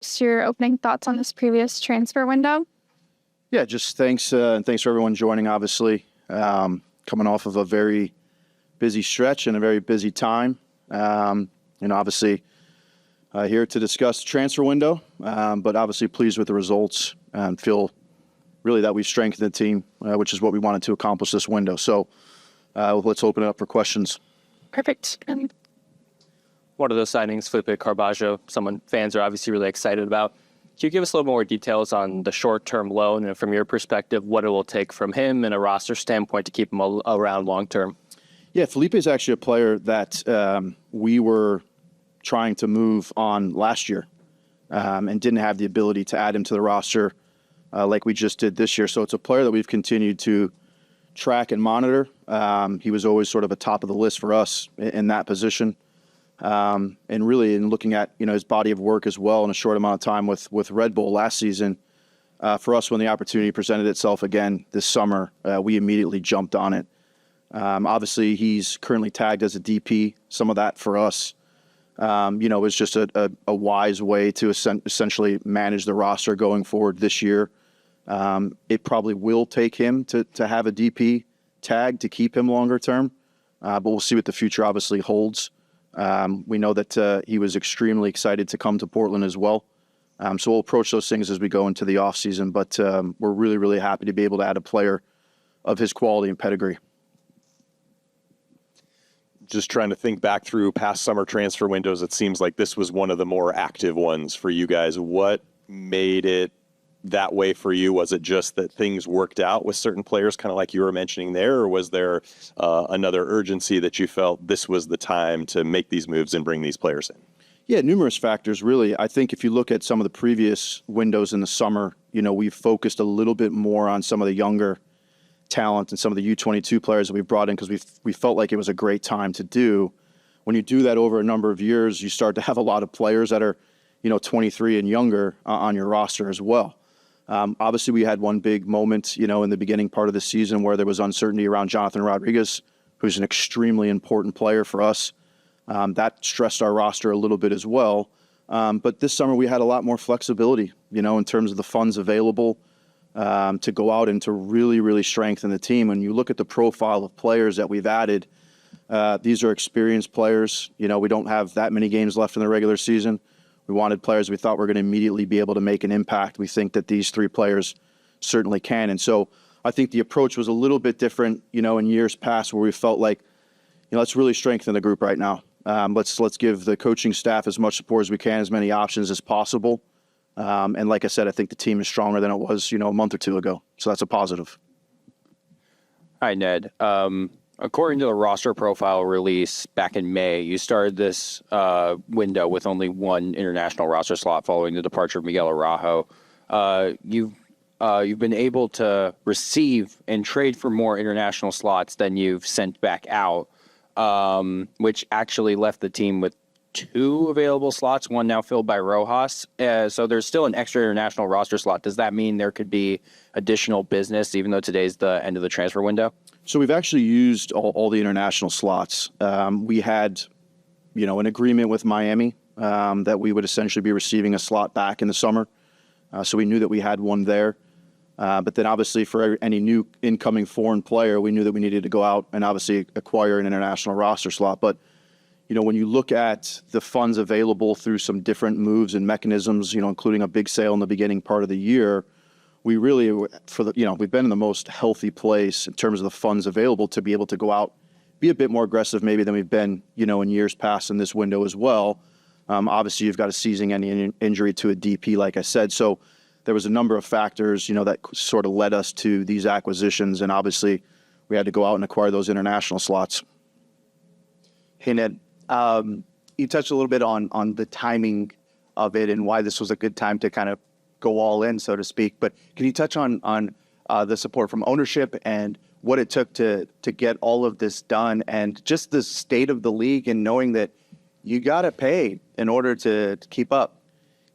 Just your opening thoughts on this previous transfer window. Yeah, just thanks and thanks for everyone joining, obviously. Coming off of a very busy stretch and a very busy time. Obviously here to discuss the transfer window, but obviously pleased with the results and feel really that we've strengthened the team, which is what we wanted to accomplish this window. So let's open it up for questions. Perfect. One of those signings, Felipe Carballo, someone fans are obviously really excited about. Can you give us a little more details on the short-term loan and from your perspective, what it will take from him and a roster standpoint to keep him around long-term? Yeah, Felipe is actually a player that we were trying to move on last year and didn't have the ability to add him to the roster like we just did this year. So it's a player that we've continued to track and monitor. He was always sort of a top of the list for us in that position. And really in looking at, his body of work as well in a short amount of time with Red Bull last season, for us, when the opportunity presented itself again this summer, we immediately jumped on it. Obviously, he's currently tagged as a DP. Some of that for us, was just a wise way to essentially manage the roster going forward this year. It probably will take him to have a DP tag to keep him longer term, but we'll see what the future obviously holds. We know that he was extremely excited to come to Portland as well. So we'll approach those things as we go into the offseason, but we're really, really happy to be able to add a player of his quality and pedigree. Just trying to think back through past summer transfer windows, it seems like this was one of the more active ones for you guys. What made it that way for you? Was it just that things worked out with certain players, kind of like you were mentioning there, or was there another urgency that you felt this was the time to make these moves and bring these players in? Yeah, numerous factors, really. I think if you look at some of the previous windows in the summer, we've focused a little bit more on some of the younger talent and some of the U22 players that we've brought in because we felt like it was a great time to do. When you do that over a number of years, you start to have a lot of players that are, 23 and younger on your roster as well. Obviously, we had one big moment, in the beginning part of the season where there was uncertainty around Jonathan Rodriguez, who's an extremely important player for us. That stressed our roster a little bit as well. But this summer we had a lot more flexibility, in terms of the funds available to go out and to really, really strengthen the team. When you look at the profile of players that we've added, these are experienced players. We don't have that many games left in the regular season. We wanted players we thought were going to immediately be able to make an impact. We think that these three players certainly can. And so I think the approach was a little bit different, in years past where we felt like, let's really strengthen the group right now. Let's give the coaching staff as much support as we can, as many options as possible. And like I said, I think the team is stronger than it was, a month or two ago. So that's a positive. Hi, Ned. According to the roster profile release back in May, you started this window with only one international roster slot following the departure of Miguel Araujo. You've been able to receive and trade for more international slots than you've sent back out, which actually left the team with two available slots, one now filled by Rojas. So there's still an extra international roster slot. Does that mean there could be additional business, even though today's the end of the transfer window? So we've actually used all the international slots. We had, an agreement with Miami that we would essentially be receiving a slot back in the summer. So we knew that we had one there. But then obviously for any new incoming foreign player, we knew that we needed to go out and obviously acquire an international roster slot. But, when you look at the funds available through some different moves and mechanisms, including a big sale in the beginning part of the year, we really, we've been in the most healthy place in terms of the funds available to be able to go out, be a bit more aggressive maybe than we've been, in years past in this window as well. Obviously, you've got a season-ending injury to a DP, like I said. So there was a number of factors, that sort of led us to these acquisitions. And obviously, we had to go out and acquire those international slots. Hey, Ned, you touched a little bit on the timing of it and why this was a good time to kind of go all in, so to speak. But can you touch on the support from ownership and what it took to get all of this done and just the state of the league and knowing that you got to pay in order to keep up?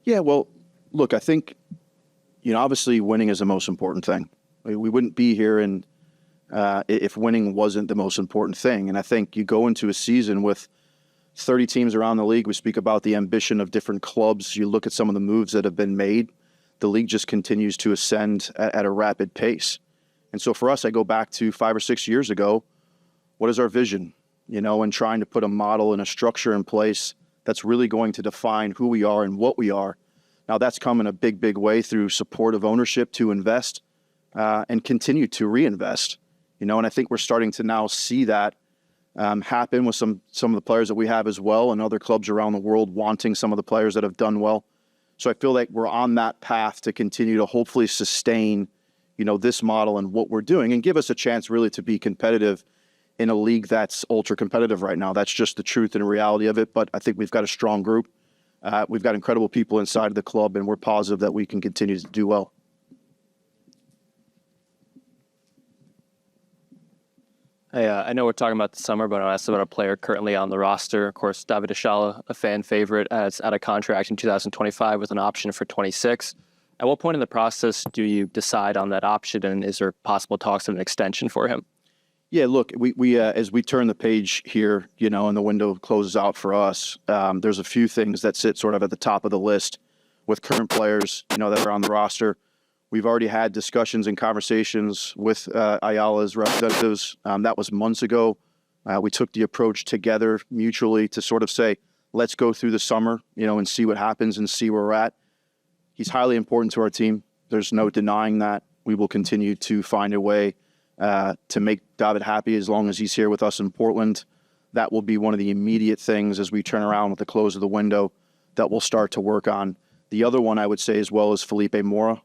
Yeah, well, look, I think, obviously winning is the most important thing. We wouldn't be here if winning wasn't the most important thing. And I think you go into a season with 30 teams around the league. We speak about the ambition of different clubs. You look at some of the moves that have been made. The league just continues to ascend at a rapid pace. And so for us, I go back to 5 or 6 years ago. What is our vision? And trying to put a model and a structure in place that's really going to define who we are and what we are. Now, that's come in a big, big way through support of ownership to invest and continue to reinvest. And I think we're starting to now see that happen with some of the players that we have as well, and other clubs around the world wanting some of the players that have done well. So I feel like we're on that path to continue to hopefully sustain, this model and what we're doing, and give us a chance really to be competitive in a league that's ultra competitive right now. That's just the truth and reality of it. But I think we've got a strong group. We've got incredible people inside of the club, and we're positive that we can continue to do well. Hey, I know we're talking about the summer, but I'll ask about a player currently on the roster. Of course, David Ashala, a fan favorite, is out of contract in 2025 with an option for 26. At what point in the process do you decide on that option, and is there possible talks of an extension for him? Yeah, look, we as we turn the page here, and the window closes out for us, there's a few things that sit sort of at the top of the list with current players, that are on the roster. We've already had discussions and conversations with Ayala's representatives. That was months ago. We took the approach together mutually to sort of say, let's go through the summer, and see what happens and see where we're at. He's highly important to our team. There's no denying that. We will continue to find a way to make David happy as long as he's here with us in Portland. That will be one of the immediate things as we turn around with the close of the window that we'll start to work on. The other one I would say as well is Felipe Mora,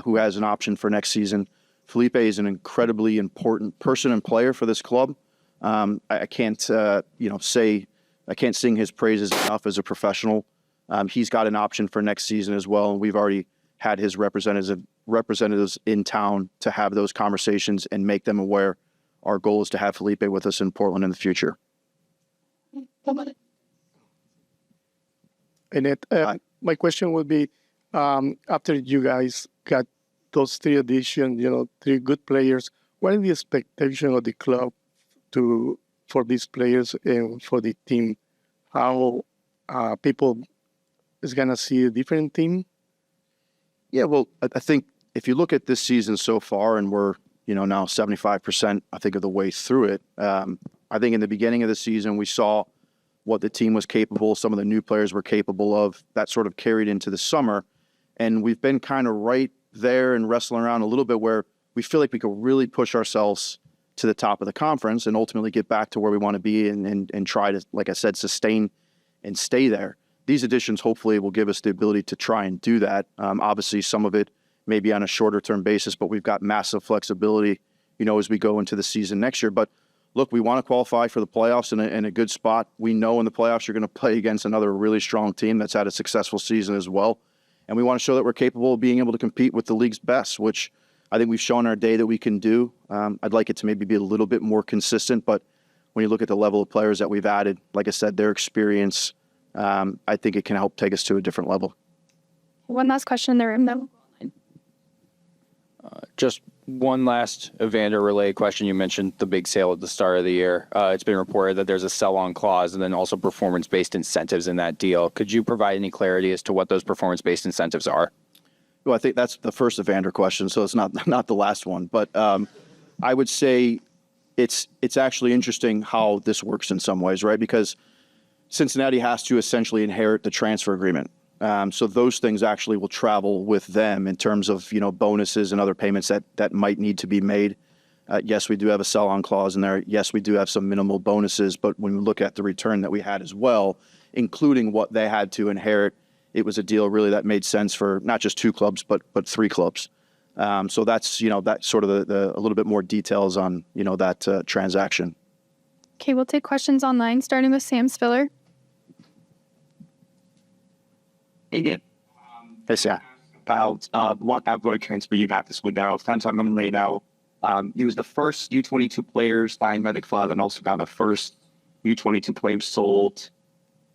who has an option for next season. Felipe is an incredibly important person and player for this club. I can't, I can't sing his praises enough as a professional. He's got an option for next season as well, and we've already had his representatives in town to have those conversations and make them aware. Our goal is to have Felipe with us in Portland in the future. And my question would be, after you guys got those 3 additions, 3 good players, what is the expectation of the club for these players and for the team? How people is going to see a different team? Yeah, well, I think if you look at this season so far, and we're, now 75%, I think, of the way through it, I think in the beginning of the season, we saw what the team was capable, some of the new players were capable of. That sort of carried into the summer. And we've been kind of right there and wrestling around a little bit where we feel like we could really push ourselves to the top of the conference and ultimately get back to where we want to be and try to, like I said, sustain and stay there. These additions hopefully will give us the ability to try and do that. Obviously, some of it may be on a shorter term basis, but we've got massive flexibility, as we go into the season next year. But look, we want to qualify for the playoffs in a good spot. We know in the playoffs you're going to play against another really strong team that's had a successful season as well. And we want to show that we're capable of being able to compete with the league's best, which I think we've shown our day that we can do. I'd like it to maybe be a little bit more consistent, but when you look at the level of players that we've added, like I said, their experience, I think it can help take us to a different level. One last question in the room, though. Just one last Evander related question. You mentioned the big sale at the start of the year. It's been reported that there's a sell-on clause and then also performance-based incentives in that deal. Could you provide any clarity as to what those performance-based incentives are? Well, I think that's the first Evander question, so it's not the last one. But I would say it's actually interesting how this works in some ways, right? Because Cincinnati has to essentially inherit the transfer agreement. So those things actually will travel with them in terms of, bonuses and other payments that might need to be made. Yes, we do have a sell-on clause in there. Yes, we do have some minimal bonuses. But when we look at the return that we had as well, including what they had to inherit, it was a deal really that made sense for not just 2 clubs, but 3 clubs. So that's, that's sort of the a little bit more details on, that transaction. Okay, we'll take questions online, starting with Sam Spiller. Again, Yes, yeah. about what outgoing transfer you have this window. Kind of on laid out. He was the first U22 player signed by the club, and also got the first U22 player sold.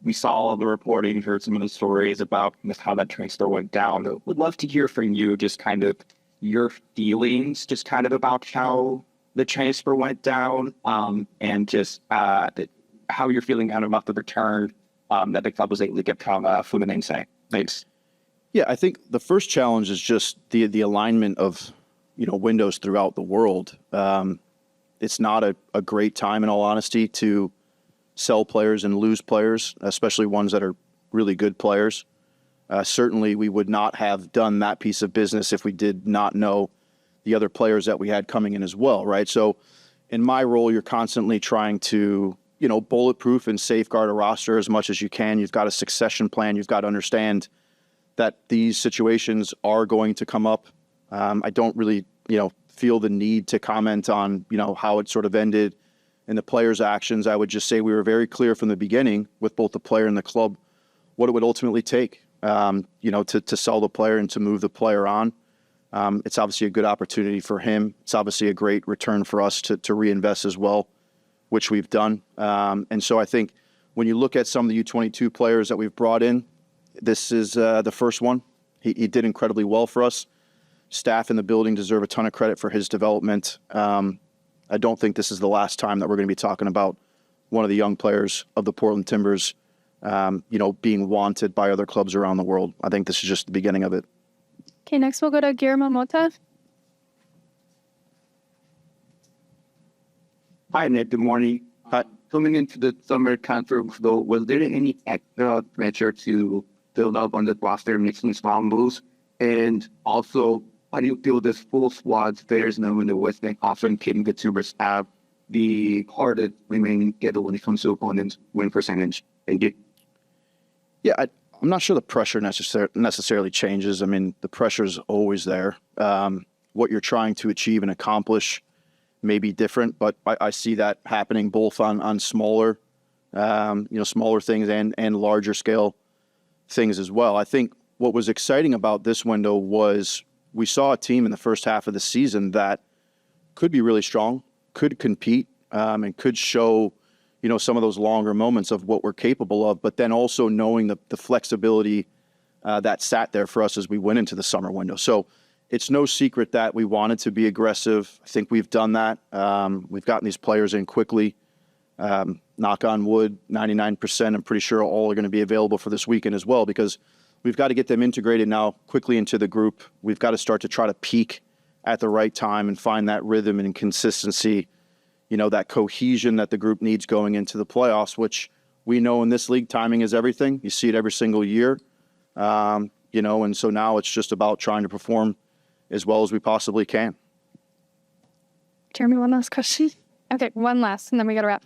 We saw all the reporting, heard some of the stories about how that transfer went down. Would love to hear from you, just kind of your feelings, just kind of about how the transfer went down, and just how you're feeling out about the return that the club was able to get from Fluminense. Thanks. Yeah, I think the first challenge is just the alignment of, windows throughout the world. It's not a great time, in all honesty, to sell players and lose players, especially ones that are really good players. Certainly, we would not have done that piece of business if we did not know the other players that we had coming in as well, right? So in my role, you're constantly trying to, bulletproof and safeguard a roster as much as you can. You've got a succession plan. You've got to understand that these situations are going to come up. I don't really, feel the need to comment on, how it sort of ended and the players' actions. I would just say we were very clear from the beginning with both the player and the club what it would ultimately take, to sell the player and to move the player on. It's obviously a good opportunity for him. It's obviously a great return for us to reinvest as well, which we've done. And so I think when you look at some of the U22 players that we've brought in, this is the first one. He did incredibly well for us. Staff in the building deserve a ton of credit for his development. I don't think this is the last time that we're going to be talking about one of the young players of the Portland Timbers, being wanted by other clubs around the world. I think this is just the beginning of it. Okay, next we'll go to Guillermo Mota. Hi, Ned. Good morning. Coming into the summer conference, though, was there any extra pressure to build up on the roster, making small moves? And also, how do you feel this full squad players now in the Western Conference can the Timbers have the hardest remaining schedule when it comes to opponents' win percentage? Thank you. Yeah, I'm not sure the pressure necessarily changes. I mean, the pressure is always there. What you're trying to achieve and accomplish may be different, but I see that happening both on smaller, smaller things and larger scale things as well. I think what was exciting about this window was we saw a team in the first half of the season that could be really strong, could compete, and could show, some of those longer moments of what we're capable of, but then also knowing the flexibility that sat there for us as we went into the summer window. So it's no secret that we wanted to be aggressive. I think we've done that. We've gotten these players in quickly. Knock on wood, 99%. I'm pretty sure all are going to be available for this weekend as well, because we've got to get them integrated now quickly into the group. We've got to start to try to peak at the right time and find that rhythm and consistency, that cohesion that the group needs going into the playoffs, which we know in this league, timing is everything. You see it every single year, and so now it's just about trying to perform as well as we possibly can. Jeremy, one last question. Okay, one last, and then we got to wrap.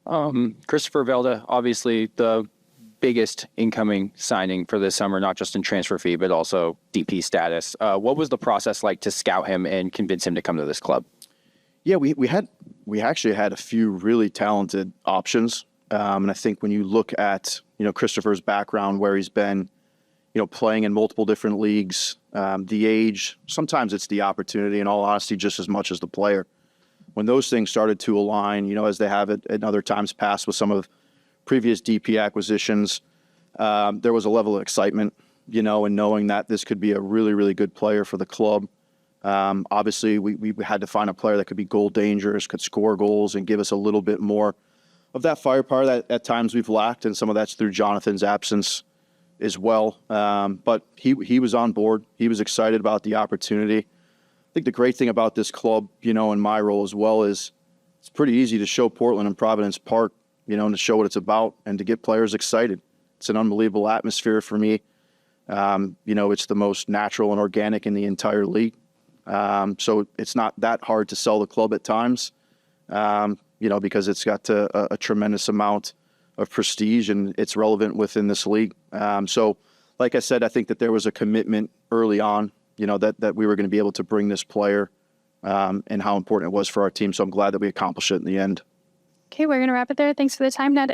Kristoffer Velde, obviously the biggest incoming signing for this summer, not just in transfer fee, but also DP status. What was the process like to scout him and convince him to come to this club? Yeah, we actually had a few really talented options. And I think when you look at, Kristoffer's background, where he's been, playing in multiple different leagues, the age, sometimes it's the opportunity, in all honesty, just as much as the player. When those things started to align, as they have at other times past with some of previous DP acquisitions, there was a level of excitement, and knowing that this could be a really, really good player for the club. Obviously, we had to find a player that could be goal dangerous, could score goals, and give us a little bit more of that firepower that at times we've lacked, and some of that's through Jonathan's absence as well. But he was on board. He was excited about the opportunity. I think the great thing about this club, in my role as well, is it's pretty easy to show Portland and Providence Park, and to show what it's about and to get players excited. It's an unbelievable atmosphere for me. It's the most natural and organic in the entire league. So it's not that hard to sell the club at times, because it's got a tremendous amount of prestige and it's relevant within this league. So like I said, I think that there was a commitment early on, that we were going to be able to bring this player, and how important it was for our team. So I'm glad that we accomplished it in the end. Okay, we're going to wrap it there. Thanks for the time, Ned.